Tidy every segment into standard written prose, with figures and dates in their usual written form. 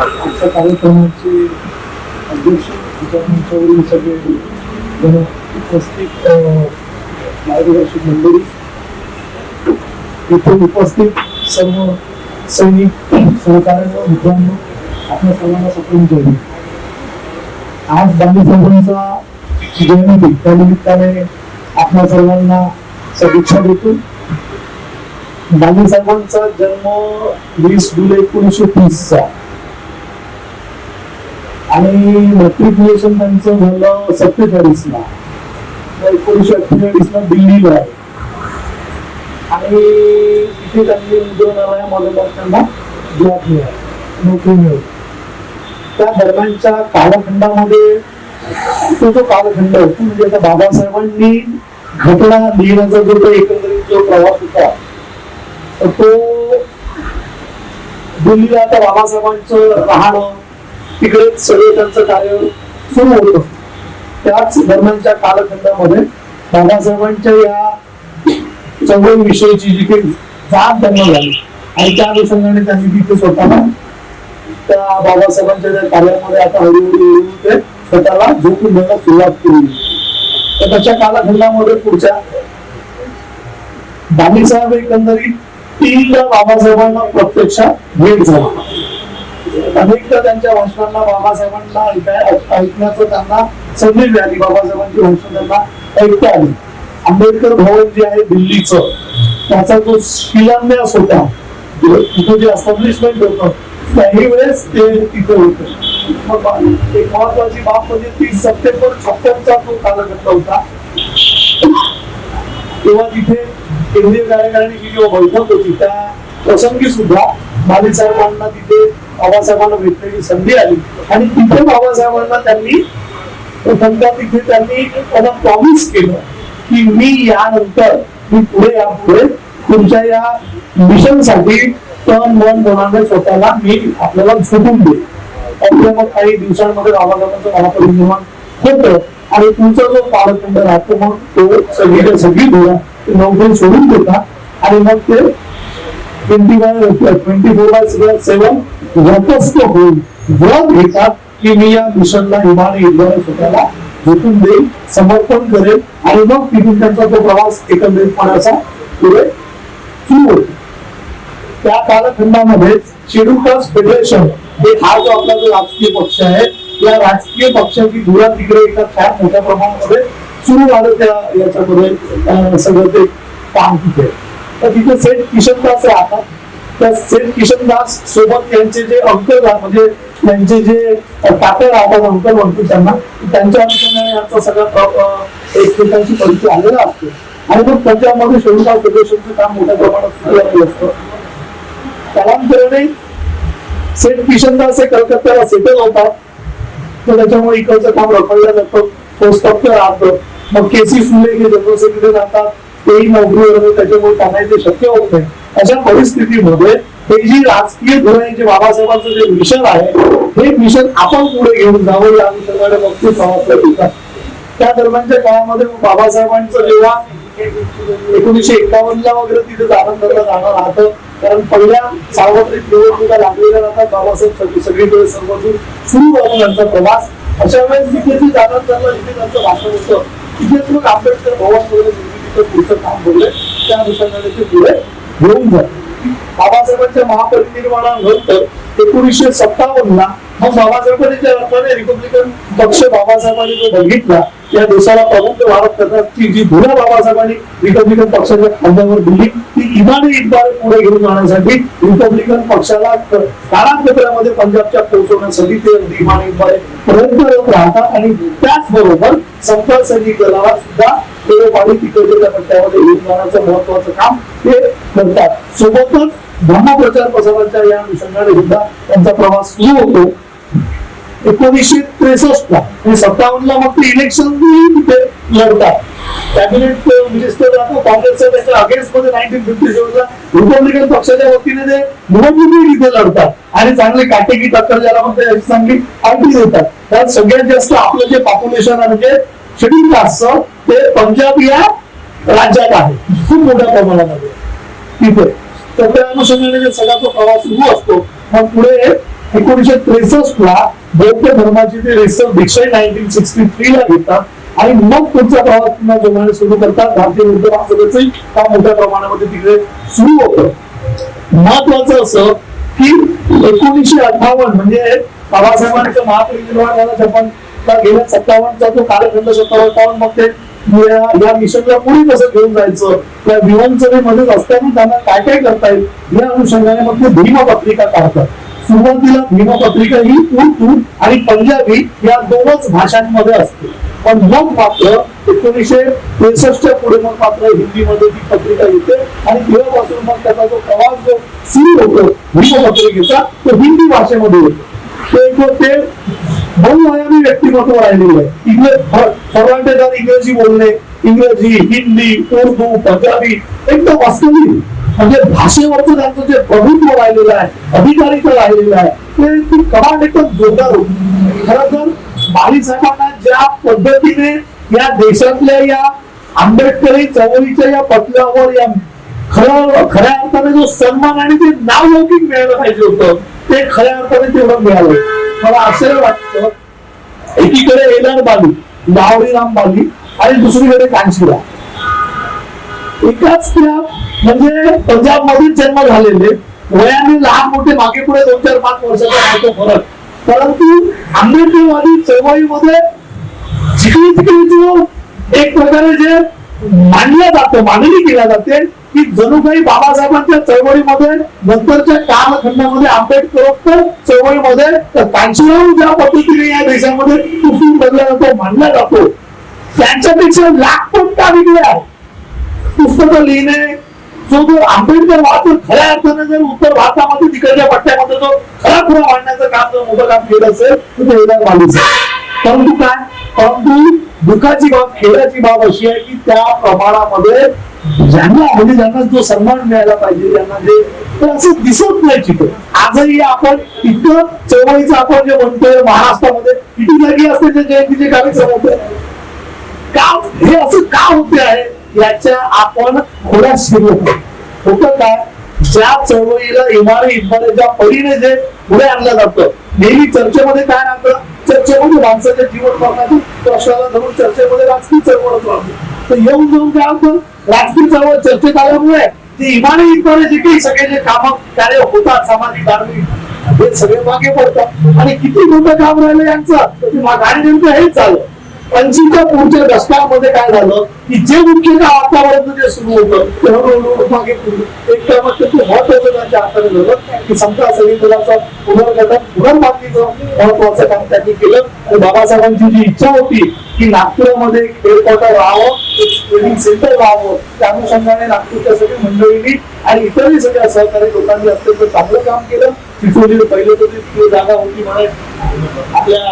आजच्या कार्यक्रमाचे अध्यक्ष मंचावरील सगळे जण उपस्थित मार्गदर्शक मंडळी, इथे उपस्थित सर्व सैनिक सहकार्य मित्रांनो, आपल्या सर्वांना सप्रेम जय. आज गांधी साहेबांचा जयंती त्यानिमित्ताने आपल्या सर्वांना शुभेच्छा देतो. गांधी साहेबांचा जन्म 20 जुलै 1930 चा आणि मॅट्रिक्युलेशन त्यांचं झालं 47 ला, 1948 ला दिल्लीला आहे आणि तिथे त्यांनी मुद्रणालयामध्ये त्यांना जॉब मिळाला, नोकरी मिळाली. त्या दरम्यानच्या कालखंडामध्ये तो जो कालखंड होता म्हणजे आता बाबासाहेबांनी घटना लिहिण्याचा जो काही एकंदरीत जो प्रवास होता तो दिल्लीला आता बाबासाहेबांचं राहणं तिकडे सगळं त्यांचं कार्य सुरू होतं. त्याच दरम्यानच्या कालखंडामध्ये बाबासाहेबांच्या या चळवळी विषयीची जी काही जाण त्यांना झाली आणि त्या अनुषंगाने त्यांनी तिथे स्वतःला त्या बाबासाहेबांच्या त्या कार्यामध्ये आता हळूहळू ते स्वतःला झोपून द्यायला सुरुवात केली. तर त्याच्या कालखंडामध्ये पुढच्या गांधी साहेब एकंदरीत 3दा बाबासाहेबांना प्रत्यक्षात भेट झाला. अनेकदा त्यांच्या भाषणांना बाबासाहेबांना ऐकण्याचं त्यांना संधी मिळाली, बाबासाहेबांची भाषण त्यांना ऐकता आली. आंबेडकर भवन जे आहे दिल्लीचं त्याचा जो शिलान्यास होता, तिथे जे एस्टॅब्लिशमेंट होतं त्याही वेळेस ते तिथे होतं. एक महत्वाची बाब म्हणजे 30 सप्टेंबर 56 चा जो कालखंड होता तेव्हा तिथे केंद्रीय कार्यकारिणीची जेव्हा बैठक होती त्या प्रसंगी सुद्धा गांधी साहेबांना तिथे बाबासाहेबांना भेटण्याची संधी आली आणि तिथे बाबासाहेबांना त्यांनी तिथे त्यांना प्रॉमिस केलं की मी यानंतर मी पुढे तुमच्या या मिशन साठी तन मन धनाने स्वतःला मी आपल्याला झोपून देईन. आपल्या मग काही दिवसांमध्ये बाबासाहेबांचं महापरिनिर्वाण होतं आणि तुमचा जो कालखंड राहतो मग तो सगळी धोरण नोकरी सोडून देतात आणि मग ते 24/7 व्रतस्थ होऊन व्रत घेतात की मी या मिशनला इमाने युद्धाने स्वतःला झोपून देईल, समर्पण करेल आणि मग तिथून त्यांचा तो प्रवास एकंदरीतपणाचा पुढे सुरू होतो. त्या कालखंडामध्ये शेड्यूल कास्ट फेडरेशन हे हा जो आपला जो राजकीय पक्ष आहे या राजकीय पक्षाची धुरा तिकडे एका फार मोठ्या प्रमाणामध्ये सुरू झालं. त्या याच्यामध्ये सगळं ते काम तिथे तर तिथे सेठ किशनदास राहतात. त्या सेठ किशनदास सोबत त्यांचे जे अंकल म्हणजे त्यांचे जे काका राहतात, अंकल म्हणतो त्यांना, त्यांच्या अनुषंगाने यांचा सगळा एकमेकांशी परिचय आलेला असतो आणि मग पंजाबमध्ये शेड्यूल कास्ट फेडरेशनचं काम मोठ्या प्रमाणात सुरू झालेलं असतं. कालांतराने सेठ किशनदास हे कलकत्त्याला सेटल होतात तर त्याच्यामुळे इकडचं काम रखडलं जातं, पोस्ट राहतं. मग केसी फुले हे जनरल सेक्रेटरी राहतात, तेही नोकरीवर, त्याच्यामुळे त्यांना ते शक्य होत नाही. अशा परिस्थितीमध्ये हे जी राजकीय धोरण जे बाबासाहेबांचं जे मिशन आहे हे मिशन आपण पुढे घेऊन जावं या अनुषंगाने मग ते प्रवास करतात. त्या दरम्यानच्या काळामध्ये बाबासाहेबांचं जेव्हा 1951 ला वगैरे तिथे जाणं राहतं कारण पहिल्या सार्वत्रिक निवडणुका लागलेल्या जातात. बाबासाहेब सगळीकडे सर्वजून सुरू होतो त्यांचा प्रवास. अशा वेळेस जिथे जे जाणं जिथे त्यांचं भाषण होतं तिथेच मग आंबेडकर भवन वगैरे तिथं पुढचं काम बघले त्या अनुषंगाने ते पुढे घेऊन जात. बाबासाहेबांच्या महापरिनिर्वाणानंतर 1957 ला मग बाबासाहेबांच्या अर्थाने रिपब्लिकन पक्ष बाबासाहेबांनी जो बघितला या देशाला प्रबुद्ध भारत करण्याची जी धुरा बाबासाहेबांनी रिपब्लिकन पक्षाच्या खांद्यावर दिली ती इमानी इद्वारे पुढे घेऊन जाण्यासाठी रिपब्लिकन पक्षाला काळाक्षेत्रामध्ये पंजाबच्या पोहोचवण्यासाठी ते इमानी इद्वारे प्रयत्न करत राहतात आणि त्याचबरोबर समता सैनिक दलाला सुद्धा खेडोपाडी तिकडच्या पट्ट्यामध्ये घेऊन जाण्याचं महत्वाचं काम ते करतात. सोबतच धर्मप्रचार प्रसाराच्या या अनुषंगाने सुद्धा त्यांचा प्रवास सुरू होतो. 1963 ला आणि 57 ला मग ते इलेक्शन तिथे लढतात. कॅबिनेट मिनिस्टर राहतो काँग्रेसच्या त्याच्या अगेन्स्ट मध्ये 1957 ला रिपब्लिकन पक्षाच्या वतीने ते निवडणुकी तिथे लढतात आणि चांगली काटेकी टक्कर ज्याला म्हणते चांगली पार्टी देतात. त्यात सगळ्यात जास्त आपलं जे पॉप्युलेशन आहे म्हणजे शेड्यूल कास्टचं ते पंजाब या राज्यात आहे खूप मोठ्या प्रमाणामध्ये तिथे. तर त्या अनुषंगाने सगळा तो प्रवास सुरू असतो. मग पुढे 1963 ला बौद्ध धर्माची ते दीक्षा 1963 ला घेतात आणि मग पुढचा प्रवास पुन्हा जोमाने सुरू करतात. भारतीय बौद्ध महासभेचंही काम मोठ्या प्रमाणामध्ये तिकडे सुरू होतं. महत्वाचं असं की 1958 म्हणजे बाबासाहेबांचं महापरिनिर्वाण झाला जपानला गेल्या 57चा तो कालखंड 57 मग ते या मिशनला पुढे कसं घेऊन जायचं त्या विमानसेवेमध्येच असताना त्यांना काय काय करता येईल या अनुषंगाने मग ते भीमपत्रिका काढतात. सुरुवातीला भीमपत्रिका ही उर्दू आणि पंजाबी या दोनच भाषांमध्ये असते. पण मग मात्र 1963च्या पुढे मग मात्र हिंदीमध्ये ती पत्रिका येते आणि तेव्हापासून मग त्याचा जो प्रवास जो सुरू होतो भीमपत्रिकेचा तो हिंदी भाषेमध्ये येतो. ते बहुआयामी व्यक्तिमत्व राहिलेलं आहे. फर्नांडिस इंग्रजी बोलणे, इंग्रजी, हिंदी, उर्दू, पंजाबी एकदम वास्तविक म्हणजे भाषेवरचं त्यांचं जे प्रभुत्व राहिलेलं आहे, अधिकारिता राहिलेलं आहे ते कमांड एकदम जोरदार होती. खरं तर बाळासाहेबांना ज्या पद्धतीने या देशातल्या या आंबेडकरी चळवळीच्या या पटलावर या खऱ्या अर्थाने जो सन्मान आणि ते नावलौकिक मिळायला पाहिजे होतं ते खऱ्या अर्थाने तेवढं मिळालं. मला आश्चर्य वाटतं एकीकडे एलार बाली, लावरीराम बाली आणि दुसरीकडे कांशीराम एकाच त्या म्हणजे पंजाब मधील जन्म झालेले वयाने लहान मोठे मागे पुढे 2-4-5 वर्षाचा होतो फरक. परंतु आंबेडकरवादी चळवळीमध्ये जिकडे तिकडे जो एक प्रकारे जे मांडलं जातं मांडणी केल्या जाते की जणू काही बाबासाहेबांच्या चळवळीमध्ये नंतरच्या कालखंडामध्ये आंबेडकरोत्तर चळवळीमध्ये कांशीराम ज्या पद्धतीने या देशामध्ये पुसून बदलला जातो मांडला जातो त्यांच्यापेक्षा लाखपट का वेगळे आहे. पुस्तकं लिहिणे जो आंबेडकर वाचून खऱ्या अर्थाने जर उत्तर भारतामध्ये तिकडच्या पट्ट्यामध्ये जो खरा मांडण्याचं काम जर मोठं काम केलं असेल तर ते एलार बालीच. परंतु काय परंतु दुःखाची बाब खेळाची बाब अशी आहे की त्या प्रमाणामध्ये ज्यांना जो सन्मान मिळायला पाहिजे ज्यांना जे तर असं दिसत नाही तिथे. आजही आपण इतकं चळवळीचं आपण जे म्हणतोय महाराष्ट्रामध्ये किती जागी असते जे जयंतीचे कार्यक्रम होते का हे असं का होते आहे याच्या आपण थोड्या शिरलो होतं. काय ज्या चळवळीला इमारे परीने जे पुढे आणलं जातं नेहमी चर्चेमध्ये काय राहतं चर्चेमध्ये माणसाच्या जीवन मरणाची प्रश्नाला धरून चर्चेमध्ये राजकीय चळवळच राहतो. तर येऊन जाऊन काय होतं राजकीय चळवळ चर्चेत आल्यामुळे ते इमारे जे काही सगळे जे काम कार्य होतात सामाजिक धार्मिक हे सगळे मागे पडतात आणि किती मोठं काम राहिलं यांचं आणि नेमकं हेच झालं. 80च्या पुढच्या दशकामध्ये काय झालं की जे मुख्य काम आतापर्यंत जे सुरू होतं ते हळूहळू मागे पुढे एक महत्वाचं त्यांच्या हाताने झालं की समता सैनिक दलाचा पुनर्गठन पुनर्बांधणीचं महत्वाचं काम त्यांनी केलं. आणि बाबासाहेबांची जी इच्छा होती की नागपुरामध्ये हेडक्वार्टर राहावं ट्रेनिंग सेंटर राहावं त्या अनुषंगाने नागपूरच्या सगळ्या मंडळींनी आणि इतरही सगळ्या सहकारी लोकांनी अत्यंत चांगलं काम केलं. चिचोली पहिले तर ती जागा होती म्हणे आपल्या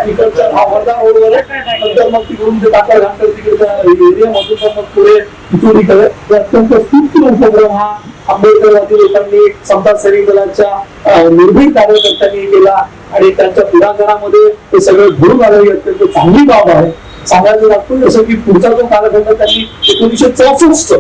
इकडच्या वर्धा रोडवर नंतर मग तिकडून ते टाका घालतात तिकडच्या एरियामधून मग पुढे चिचोलीकडे अत्यंत स्तुत्य उपक्रम हा आंबेडकरवादी लोकांनी समता सैनिक दलाच्या निर्भीड कार्यकर्त्यांनी केला आणि त्यांच्या पुढाकारामध्ये ते सगळं घडून आलेली अत्यंत चांगली बाब आहे. सांगायचं लागतं जसं की पुढचा जो कालखंड त्यांनी 1964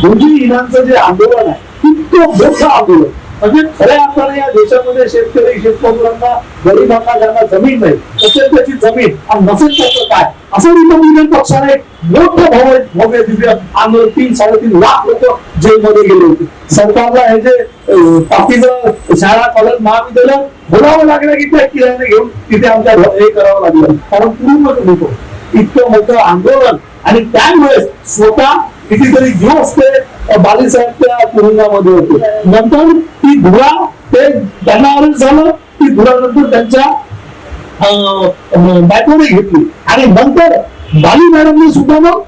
दोन्ही इनांचं जे आंदोलन आहे इतकं मोठं आंदोलन म्हणजे खऱ्या अर्थाने या देशामध्ये शेतकरी शेतमजुरांना गरिबांना ज्यांना जमीन नाही तसेच त्याची जमीन आणि नसेल त्याचं काय असं रिपब्लिकन पक्षाने मोठं भव्य दिव्य आंदोलन 3-3.5 लाख लोक जेलमध्ये गेले होते. सरकारला हे जे बाकीचं शाळा कॉलेज महाविद्यालय बोलावं लागलं की त्या किरायाने घेऊन तिथे आमच्या हे करावं लागलं कारण पूर्ण होतो इतकं मोठं आंदोलन आणि त्यामुळे स्वतः कितीतरी दिवस ते बालीसाहेब त्या तुरुंगामध्ये होते. नंतर ती धुरा ते त्यांना अरेस्ट झालं ती धुरानंतर त्यांच्या बायकोने घेतली आणि नंतर बाली मॅडमने सुद्धा मग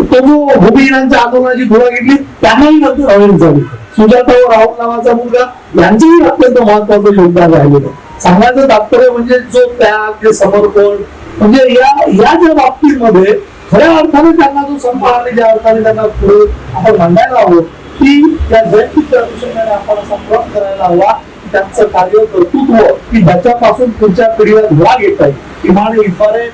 तो जो भूमिहीनांच्या आंदोलनाची धुरा घेतली त्यांनाही नंतर अरेस्ट झाली. सुजाता व राहुल नावाचा मुलगा यांचंही अत्यंत महत्वाचं योगदान राहिलेलं. सांगायचं तात्पर्य म्हणजे जो त्याग जे समर्पण म्हणजे या ज्या बाबतीमध्ये खऱ्या अर्थाने त्यांना जो सन्मान आणि ज्या अर्थाने त्यांना पुढे आपण मांडायला हवं की त्या जयंतीच्या अनुषंगाने आपण असा प्रयत्न करायला हवा की त्यांचं कार्य कर्तृत्व की ज्याच्यापासून पुढच्या पिढीला धडा घेता येईल इमाने इतबारे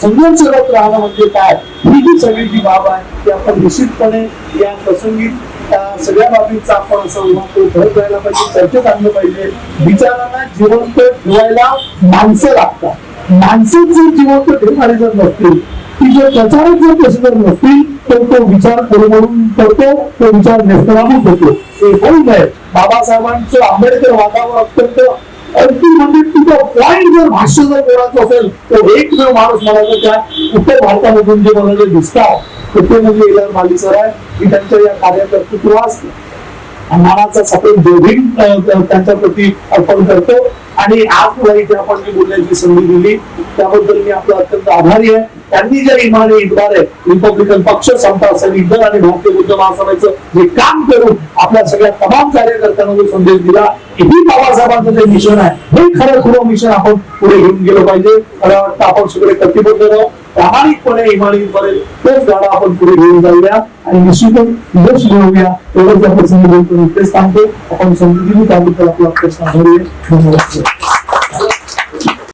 संघर्ष करत राहणं म्हणजे काय ही जी सगळी जी बाब आहे ती आपण निश्चितपणे या प्रसंगी त्या सगळ्या बाबींचा आपण असं भर द्यायला पाहिजे, चर्चेत आणलं पाहिजे. विचारांना जिवंत ठेवायला माणसं लागतात. माणसं जर जिवंत ठेवणारे जर नसतील, की जर प्रचारक जर तसे जर नसतील, तर तो विचार कोलमडून पडतो, तो विचार नेस्तनाबूत होतो. हे होऊ नये. बाबासाहेबांचं आंबेडकर वादावर अत्यंत अंतिम म्हणजे तुझं पॉइंट जर भाष्य जर बोलायचं असेल, तर एकमेव माणूस मला तर त्या उत्तर भारतामधून जे मला जे दिसतात ते म्हणजे इलार माली सर आहे. की त्यांच्या या कार्यकर्तृत्वास मानाचा सपेल दोघी त्यांच्या प्रती अर्पण करतो. आणि आज मला इथे आपण जी बोलण्याची संधी दिली त्याबद्दल मी आपला अत्यंत आभारी आहे. त्यांनी ज्या इमाने रिपब्लिकन पक्ष, समता सैनिक दल आणि भारतीय बुद्ध महासभेचं जे काम करून आपल्या सगळ्या तमाम कार्यकर्त्यांना जो संदेश दिला, ही बाबासाहेबांचं जे मिशन आहे, हे खरं मिशन आपण पुढे घेऊन गेलं पाहिजे. मला वाटतं आपण सगळे कटिबद्ध राहू, प्रामाणिकपणे इमानीपर्यंत तोच गाडा आपण पुढे घेऊन जाऊया आणि निश्चितच यश मिळवूया. एवढंच आपण संधी बोलतो, तेच सांगतो. आपण समजुतीने त्याबद्दल आपला प्रश्न धरूया. धन्यवाद.